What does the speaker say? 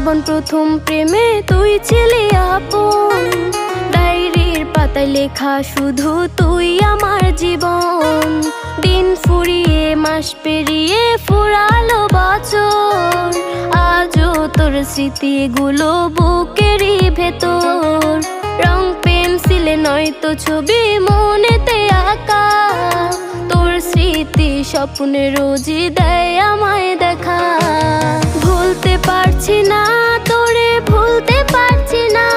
জীবন প্রথম প্রেমে তুই ছিলি আপন, ডায়েরির পাতায় লেখা শুধু তুই আমার জীবন। দিন ফুরিয়ে মাস পেরিয়ে ফুরালো বছর, আজও তোর স্মৃতিগুলো বুকেরই ভেতর। রং পেন্সিলে নয়তো ছবি মনেতে আঁকা, তোর স্মৃতি স্বপ্নে রোজই দেয় আমায় দেখা। ভুলতে পারছি না তোরে, ভুলতে পারছি না,